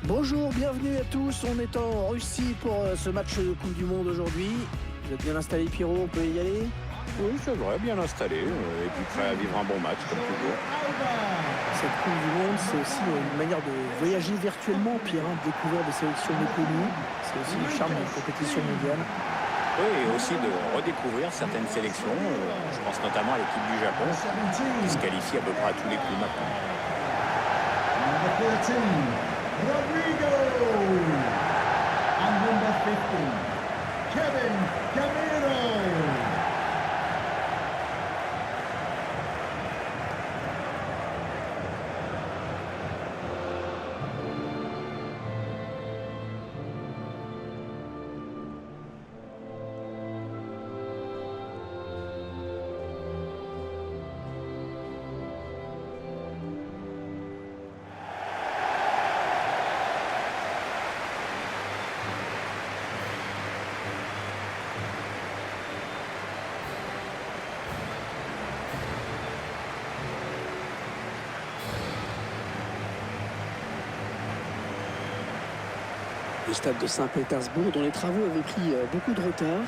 Bonjour, bienvenue à tous. On est en Russie pour ce match de Coupe du Monde aujourd'hui. Vous êtes bien installé, Pierrot, on peut y aller? Oui, c'est vrai, bien installé, et puis prêt à vivre un bon match, comme toujours. Cette Coupe du Monde, c'est aussi une manière de voyager virtuellement, Pierre, de découvrir des sélections méconnues. C'est aussi le charme de la compétition mondiale. Oui, et aussi de redécouvrir certaines sélections. Je pense notamment à l'équipe du Japon, qui se qualifie à peu près à tous les coups maintenant. Number 13, Rodrigo. And number 15, Kevin Gamero. Le stade de Saint-Pétersbourg, dont les travaux avaient pris beaucoup de retard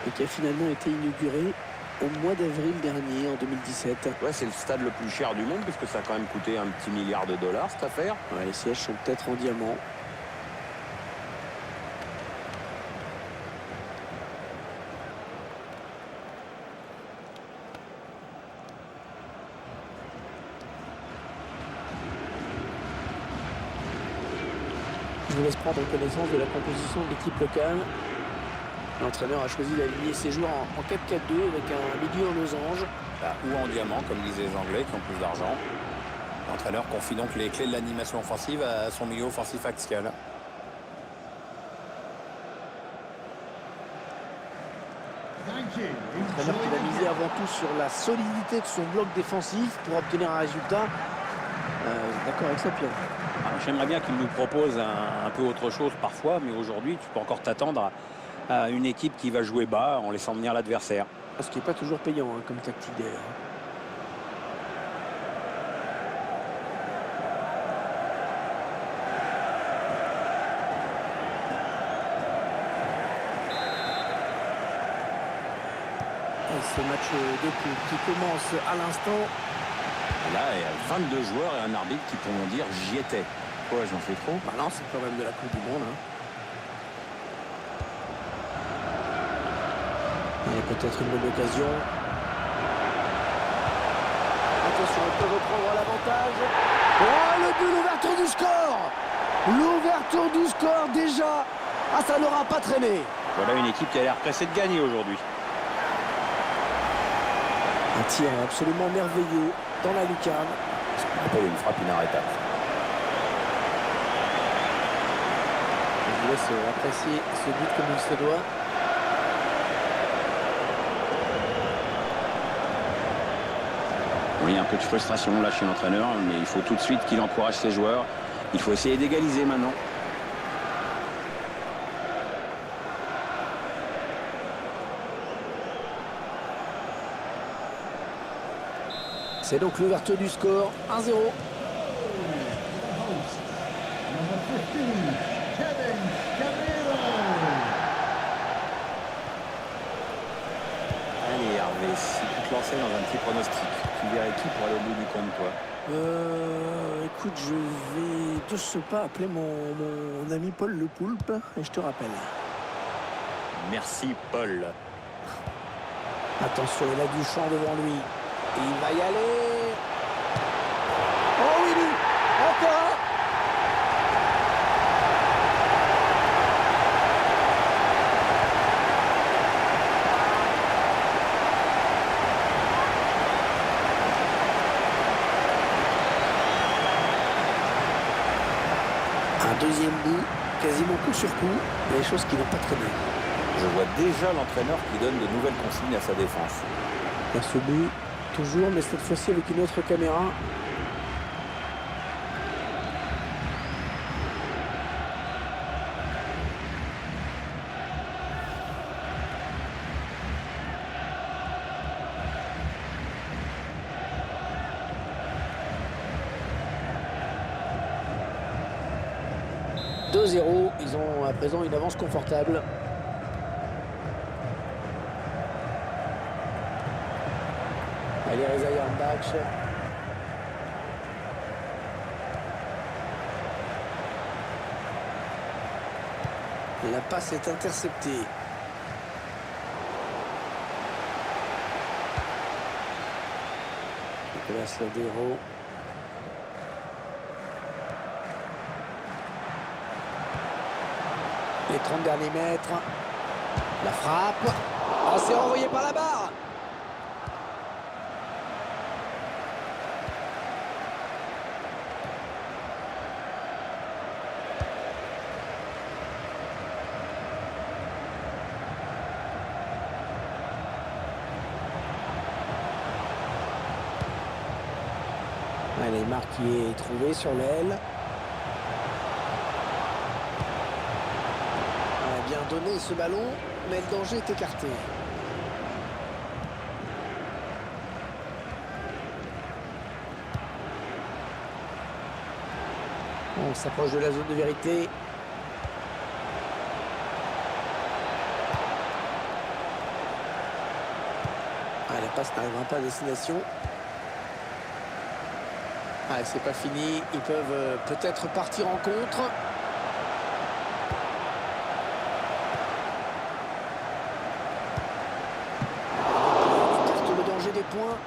et qui a finalement été inauguré au mois d'avril dernier, en 2017. Ouais, c'est le stade le plus cher du monde, puisque ça a quand même coûté un petit milliard de dollars, cette affaire. Ouais, les sièges sont peut-être en diamant. Je vous laisse prendre connaissance de la composition de l'équipe locale. L'entraîneur a choisi d'aligner ses joueurs en 4-4-2 avec un milieu en losange. Ou en diamant, comme disaient les Anglais, qui ont plus d'argent. L'entraîneur confie donc les clés de l'animation offensive à son milieu offensif axial. Thank you. L'entraîneur qui va miser avant tout sur la solidité de son bloc défensif pour obtenir un résultat. D'accord avec ça, Pierre? J'aimerais bien qu'il nous propose un peu autre chose parfois, mais aujourd'hui, tu peux encore t'attendre à une équipe qui va jouer bas en laissant venir l'adversaire. Ce qui n'est pas toujours payant comme tactique d'ailleurs. Et ce match de coupe qui commence à l'instant. Et là, il y a 22 joueurs et un arbitre qui pourront dire « j'y étais ». Quoi, j'en fais trop? Bah non, c'est quand même de la Coupe du Monde. Il y a peut-être une bonne occasion. Attention, on peut reprendre l'avantage. Oh, le but, l'ouverture du score! L'ouverture du score déjà. Ah, ça n'aura pas traîné. Voilà une équipe qui a l'air pressée de gagner aujourd'hui. Un tir absolument merveilleux dans la lucarne. Ce qu'on appelle une frappe inarrêtable. Je vous laisse apprécier ce but comme il se doit. Oui, un peu de frustration là chez l'entraîneur, mais il faut tout de suite qu'il encourage ses joueurs. Il faut essayer d'égaliser maintenant. C'est donc l'ouverture du score, 1-0. Number 15, Kevin Gamero. Allez Hervé, si tu te lançais dans un petit pronostic, tu verrais qui pour aller au bout du compte, toi? Écoute, je vais de ce pas appeler mon ami Paul Le Poulpe et je te rappelle. Merci Paul. Attention, il a du champ devant lui. Il va y aller. Oh oui, lui. Encore. Un deuxième but, quasiment coup sur coup, des choses qui n'ont pas traîné. Je vois déjà l'entraîneur qui donne de nouvelles consignes à sa défense. Dans ce but, toujours, mais cette fois-ci avec une autre caméra. 2-0, ils ont à présent une avance confortable. Allez, Reza Yarmbach. La passe est interceptée. Nicolas Ladero. Les 30 derniers mètres. La frappe. Oh, c'est renvoyé par la barre. Allez, Marc qui est trouvé sur l'aile. On a bien donné ce ballon, mais le danger est écarté. On s'approche de la zone de vérité. Ah, la passe n'arrivera pas à destination. Ah, c'est pas fini, ils peuvent peut-être partir en contre. On écarte le danger des points.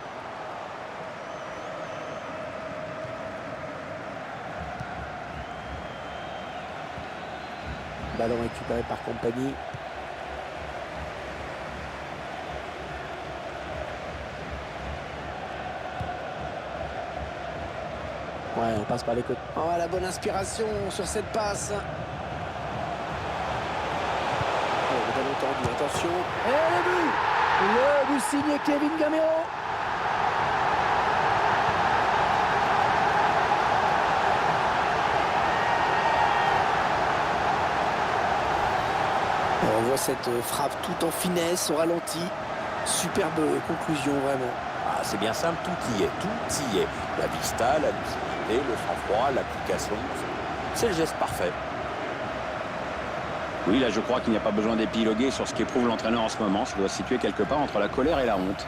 Ballon récupéré par Compagnie. Ouais, on passe par les côtés. Oh, la bonne inspiration sur cette passe. Oh, le ballon tendu, attention. Et le but! Le but signé Kevin Gamero. On voit cette frappe tout en finesse, au ralenti. Superbe conclusion, vraiment. Ah, c'est bien simple, tout y est. La vista, la lucidité, le sang-froid, l'application. C'est le geste parfait. Oui, là, je crois qu'il n'y a pas besoin d'épiloguer sur ce qu'éprouve l'entraîneur en ce moment. Ça doit se situer quelque part entre la colère et la honte.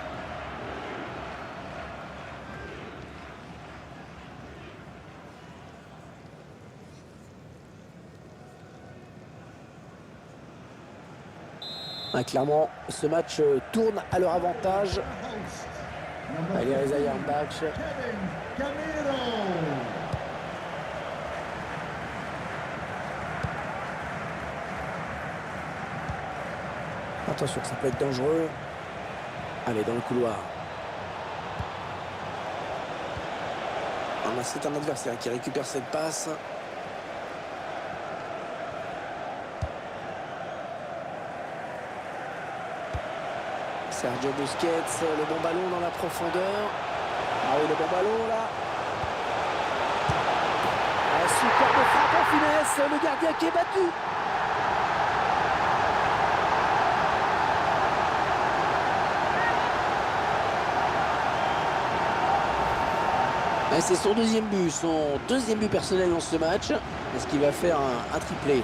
Ah, clairement, ce match tourne à leur avantage. Allez, Reza Yarmbach. Kevin Gamero. Attention, ça peut être dangereux. Allez, dans le couloir. Ah, c'est un adversaire qui récupère cette passe. Sergio Busquets, le bon ballon dans la profondeur. Ah oui, le bon ballon là. Un superbe frappe en finesse, le gardien qui est battu. C'est son deuxième but personnel dans ce match. Est-ce qu'il va faire un triplé?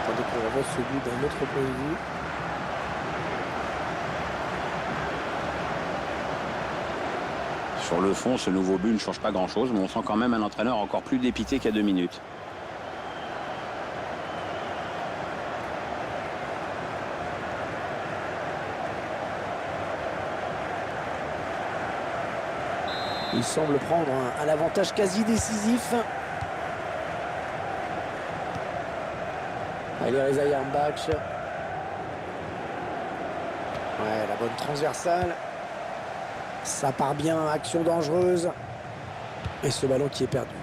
Attendez qu'on revoie ce but d'un autre point de vue. Sur le fond, ce nouveau but ne change pas grand-chose, mais on sent quand même un entraîneur encore plus dépité qu'il y a 2 minutes. Il semble prendre un avantage quasi décisif. Allez, Reza Yarmbach. Ouais, la bonne transversale. Ça part bien, action dangereuse. Et ce ballon qui est perdu.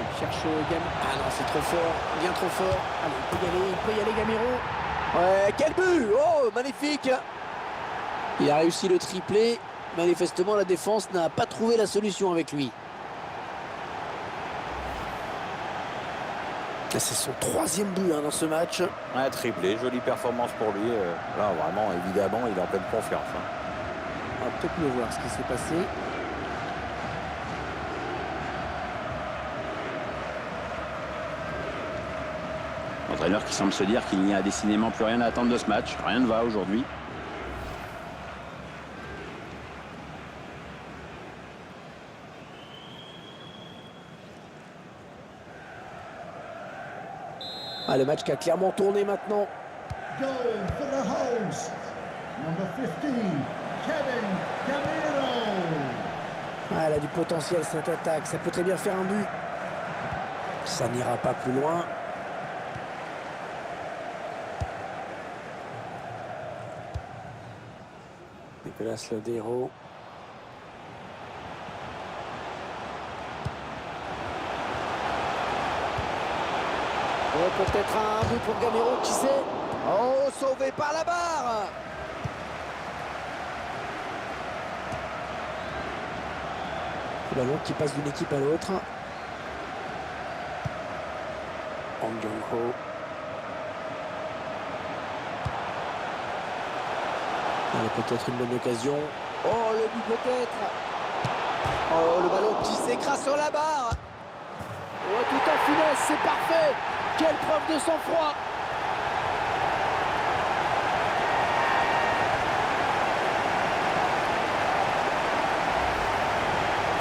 Il cherche Gamero. Ah non, c'est trop fort, bien trop fort. Allez, il peut y aller Gamero. Ouais, quel but! Oh, magnifique! Il a réussi le triplé. Manifestement, la défense n'a pas trouvé la solution avec lui. C'est son 3e but dans ce match. Un triplé, jolie performance pour lui. Là, vraiment, évidemment, il est en pleine confiance. On va peut-être mieux voir ce qui s'est passé. L'entraîneur qui semble se dire qu'il n'y a décidément plus rien à attendre de ce match. Rien ne va aujourd'hui. Ah, le match qui a clairement tourné maintenant. Goal for the host. Number 15, Kevin Gamero. Ah, elle a du potentiel cette attaque. Ça peut très bien faire un but. Ça n'ira pas plus loin. Nicolas Lodeiro. Oh, peut-être un but pour Gamero, qui sait. Oh, sauvé par la barre. Le ballon qui passe d'une équipe à l'autre. Hong Jong-ho. Peut-être une bonne occasion. Oh, le but peut-être. Oh, le ballon qui s'écrase sur la barre. Oh, tout en finesse, c'est parfait. Quelle preuve de sang-froid.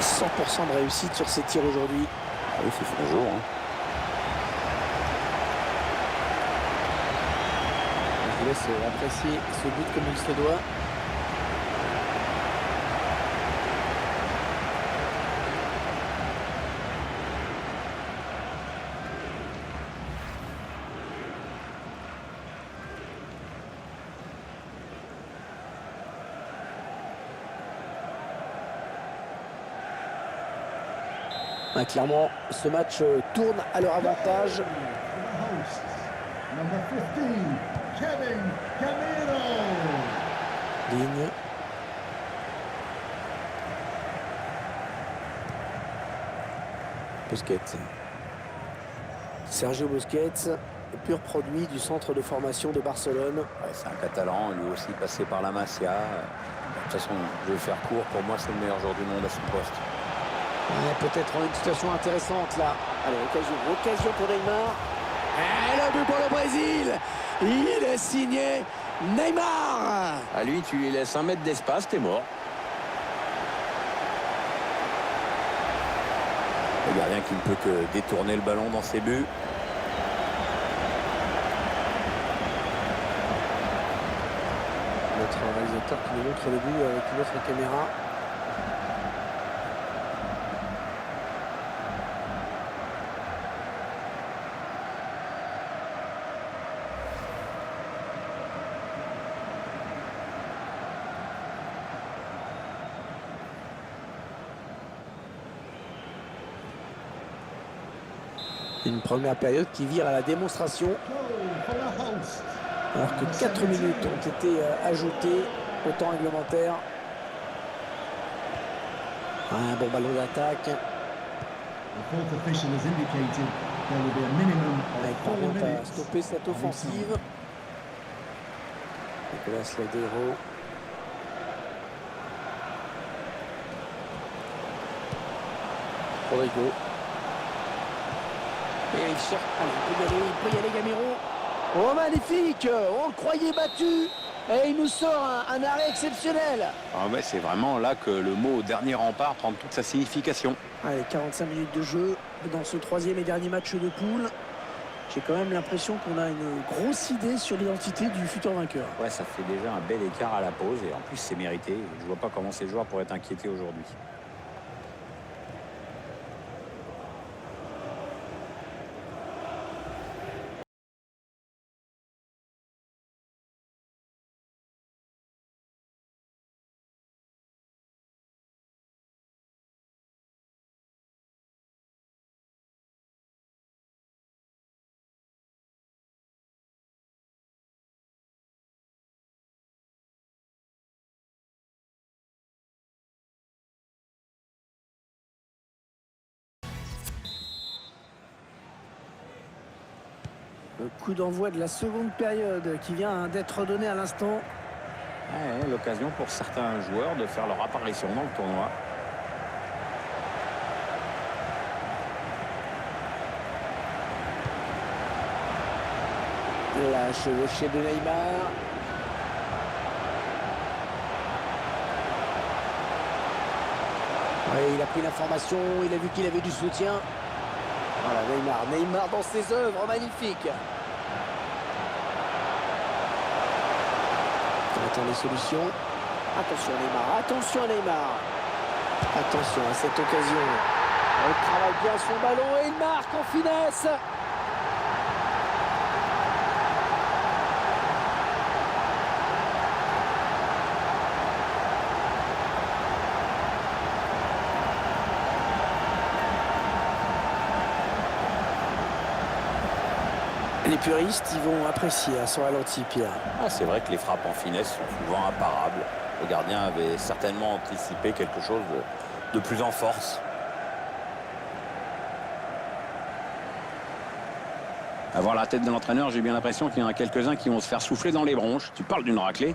« 100% de réussite sur ses tirs aujourd'hui. » Ah oui, c'est son jour. Je vous laisse apprécier ce but comme il se doit. Ah, clairement, ce match tourne à leur avantage. For the hosts. Number 15, Kevin Gamero. Ligne. Busquets. Sergio Busquets, pur produit du centre de formation de Barcelone. Ouais, c'est un Catalan, lui aussi passé par la Masia. De toute façon, je vais faire court. Pour moi, c'est le meilleur joueur du monde à son poste. Ouais, peut-être une situation intéressante là. Allez, occasion pour Neymar. Et le but pour le Brésil. Il est signé Neymar. À lui, tu lui laisses 1 mètre d'espace, t'es mort. Le gardien qui ne peut que détourner le ballon dans ses buts. Notre réalisateur qui nous montre le but avec une autre caméra. Une première période qui vire à la démonstration. Goal for the host. Alors que 4 minutes ont été ajoutées au temps réglementaire. Un bon ballon d'attaque. The fourth official has indicated there will be a minimum Il of 4 parvient à minutes. stopper cette offensive. Nicolas Lodeiro. Rodrigo. Et il cherche. Allez, il peut y aller Gamero. Oh, magnifique. On le croyait battu. Et il nous sort un arrêt exceptionnel. Ah ouais, c'est vraiment là que le mot dernier rempart prend toute sa signification. Allez, 45 minutes de jeu dans ce troisième et dernier match de poule. J'ai quand même l'impression qu'on a une grosse idée sur l'identité du futur vainqueur. Ouais, ça fait déjà un bel écart à la pause et en plus c'est mérité. Je vois pas comment ces joueurs pourraient être inquiétés aujourd'hui. Le coup d'envoi de la seconde période qui vient d'être donné à l'instant. Ouais, l'occasion pour certains joueurs de faire leur apparition dans le tournoi. La chevauchée de Neymar. Ouais, il a pris l'information, il a vu qu'il avait du soutien. Voilà, Neymar dans ses œuvres, magnifique. On attend les solutions. Attention Neymar, attention Neymar. Attention à cette occasion. Il travaille bien son ballon et il marque en finesse. Les puristes, ils vont apprécier à son ralenti, Pierre. Ah, c'est vrai que les frappes en finesse sont souvent imparables. Le gardien avait certainement anticipé quelque chose de plus en force. À voir la tête de l'entraîneur, j'ai bien l'impression qu'il y en a quelques-uns qui vont se faire souffler dans les bronches. Tu parles d'une raclée.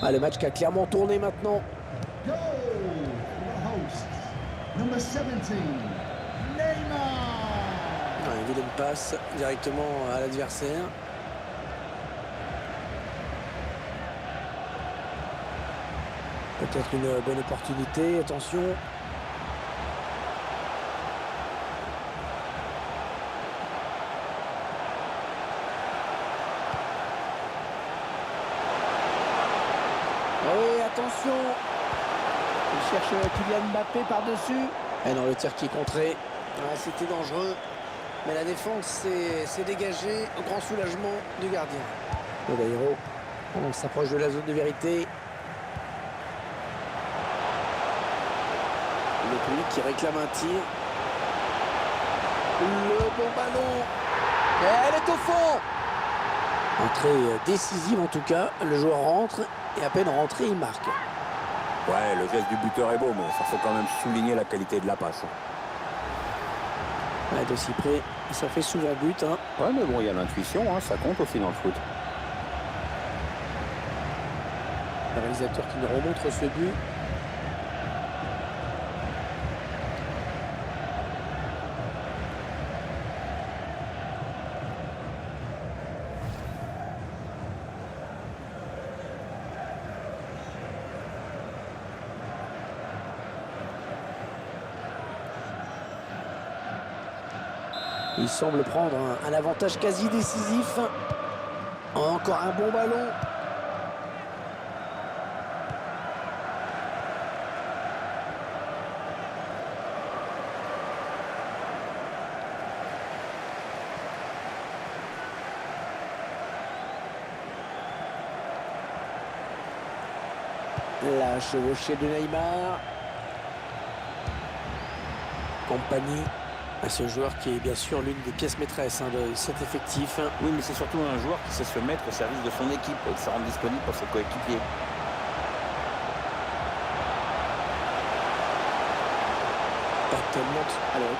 Ah, le match qui a clairement tourné maintenant. Goal for the hosts. Number 17, Neymar. Une vilaine passe directement à l'adversaire. Peut-être une bonne opportunité, attention. Oui, attention. Il cherche Kylian Mbappé par-dessus. Et non, le tir qui est contré. Ah, c'était dangereux. Mais la défense s'est dégagée au grand soulagement du gardien. Le Bayrou, on s'approche de la zone de vérité. Le public qui réclame un tir. Le bon ballon. Et elle est au fond. Entrée décisive en tout cas. Le joueur rentre et à peine rentré, il marque. Ouais, le geste du buteur est beau, mais ça faut quand même souligner la qualité de la passe. Ouais, de si près, ça fait souvent but. Hein. Ouais, mais bon, il y a l'intuition, hein, ça compte aussi dans le foot. Le réalisateur qui nous remontre ce but. Il semble prendre un avantage quasi décisif. Encore un bon ballon. La chevauchée de Neymar. Compagnie. À ce joueur qui est bien sûr l'une des pièces maîtresses de cet effectif. Oui, mais c'est surtout un joueur qui sait se mettre au service de son équipe et de se rendre disponible pour ses coéquipiers. Pas tellement. Alors,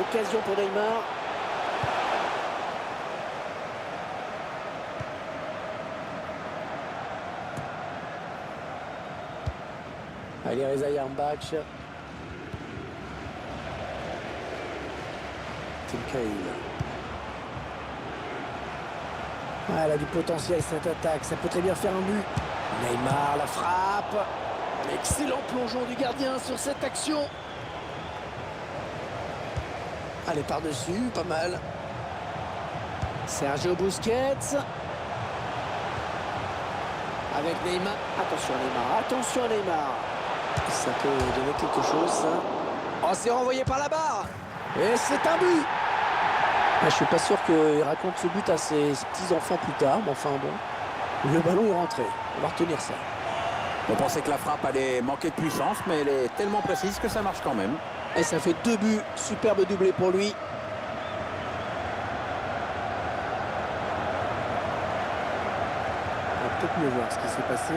occasion pour Neymar. Allez, Reza Yarmbach. Ah, elle a du potentiel cette attaque, ça peut très bien faire un but. Neymar, la frappe. Excellent plongeon du gardien sur cette action. Allez, par-dessus, pas mal. Sergio Busquets. Avec Neymar. Attention à Neymar. Ça peut donner quelque chose, ça. Oh, c'est renvoyé par la barre. Et c'est un but. Je suis pas sûr qu'il raconte ce but à ses petits-enfants plus tard, mais enfin bon. Le ballon est rentré. On va retenir ça. On pensait que la frappe allait manquer de puissance, mais elle est tellement précise que ça marche quand même. Et ça fait 2 buts. Superbe doublé pour lui. On va peut-être mieux voir ce qui s'est passé.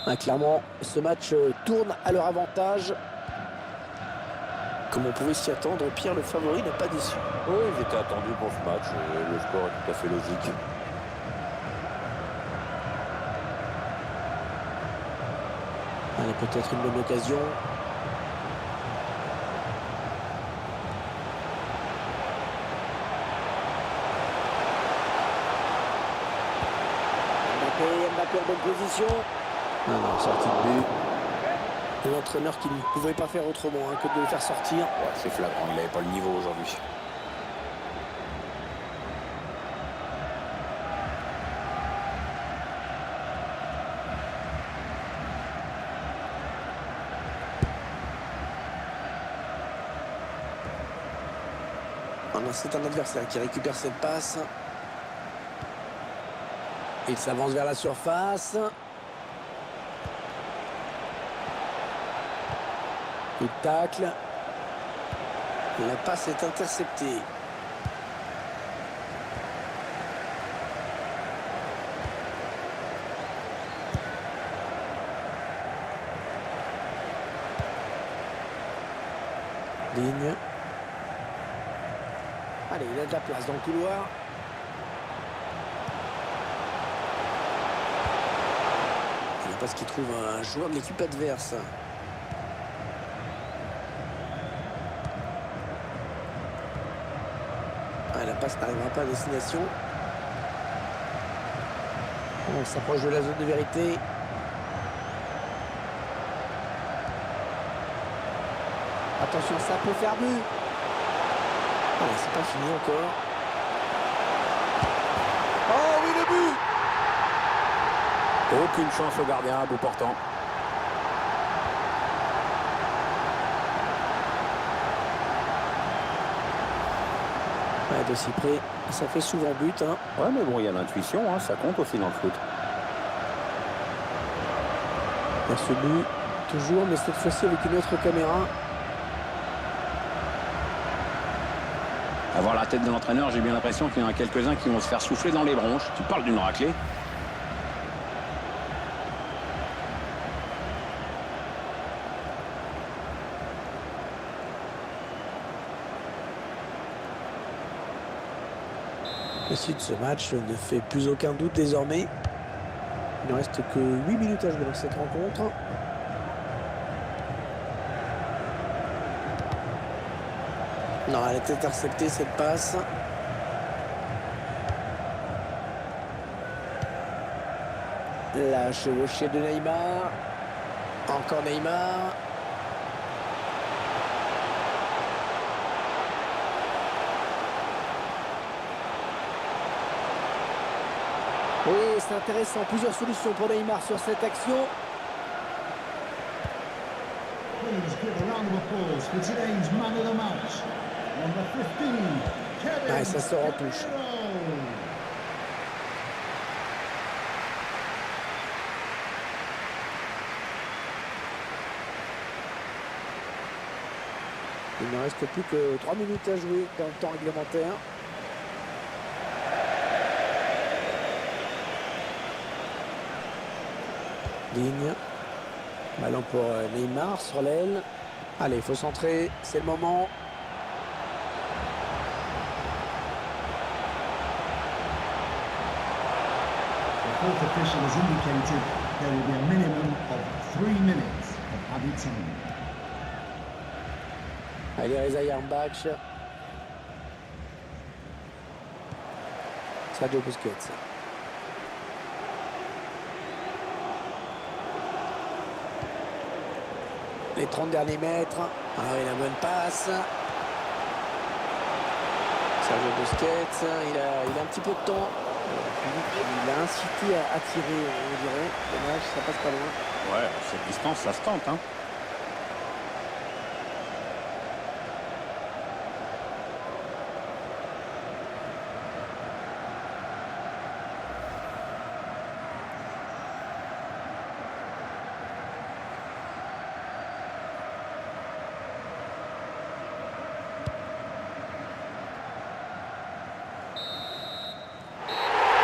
Ah, clairement, ce match tourne à leur avantage. Comme on pouvait s'y attendre, Pierre, le favori, n'a pas déçu. Oui, ils étaient attendus pour ce match. Le score est tout à fait logique. Allez, peut-être une bonne occasion. Mbappé en bonne position. Non, sortie de but. L'entraîneur qui ne pouvait pas faire autrement que de le faire sortir. Ouais, c'est flagrant, il n'avait pas le niveau aujourd'hui. C'est un adversaire qui récupère cette passe. Il s'avance vers la surface. Il tacle. La passe est interceptée. Ligne. Allez, il a de la place dans le couloir. Il n'y a pas ce qu'il trouve un joueur de l'équipe adverse. Ah, la passe n'arrivera pas à destination. On s'approche de la zone de vérité. Attention, ça peut faire but. Ah, c'est pas fini encore. Oh oui, le but! Aucune chance au gardien à bout portant. Ouais, de si près, ça fait souvent but. Hein. Ouais, mais bon, il y a l'intuition, hein, ça compte aussi dans le foot. Il y a ce but, toujours, mais cette fois-ci avec une autre caméra. À voir la tête de l'entraîneur, j'ai bien l'impression qu'il y en a quelques-uns qui vont se faire souffler dans les bronches. Tu parles d'une raclée. La suite de ce match ne fait plus aucun doute désormais. Il ne reste que 8 minutes à jouer dans cette rencontre. Non, elle est interceptée cette passe. La chevauchée de Neymar. Encore Neymar. Oui, c'est intéressant. Plusieurs solutions pour Neymar sur cette action. Please give a round of applause for today's man of the match. Number 15, Kevin Ouais, ça sort en touche. Gamero. Il ne reste plus que 3 minutes à jouer dans le temps réglementaire. Ligne. Ballon pour Neymar sur l'aile. Allez, il faut centrer. C'est le moment. The fourth official has indicated there will be a minimum of 3 minutes of added time. Allez, Reza Yarmbach. Sergio Busquets. Les 30 derniers mètres. Ah oui, la bonne passe. Sergio Busquets, il a un petit peu de temps. Il a incité à tirer, on dirait. Dommage, ça passe pas loin. Ouais, cette distance, ça se tente. Hein.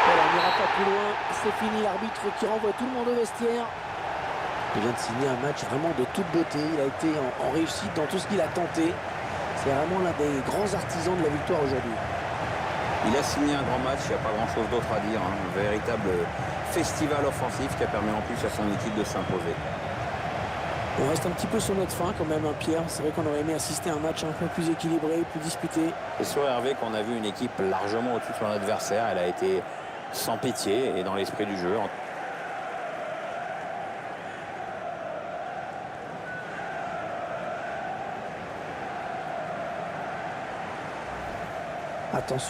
Voilà, on n'ira pas plus loin. C'est fini, l'arbitre qui renvoie tout le monde au vestiaire. Il vient de signer un match vraiment de toute beauté. Il a été en réussite dans tout ce qu'il a tenté. C'est vraiment l'un des grands artisans de la victoire aujourd'hui. Il a signé un grand match, il n'y a pas grand-chose d'autre à dire. Un véritable festival offensif qui a permis en plus à son équipe de s'imposer. On reste un petit peu sur notre fin quand même, hein, Pierre. C'est vrai qu'on aurait aimé assister à un match un peu plus équilibré, plus disputé. C'est sur Hervé qu'on a vu une équipe largement au-dessus de son adversaire. Elle a été sans pitié et dans l'esprit du jeu. Attention.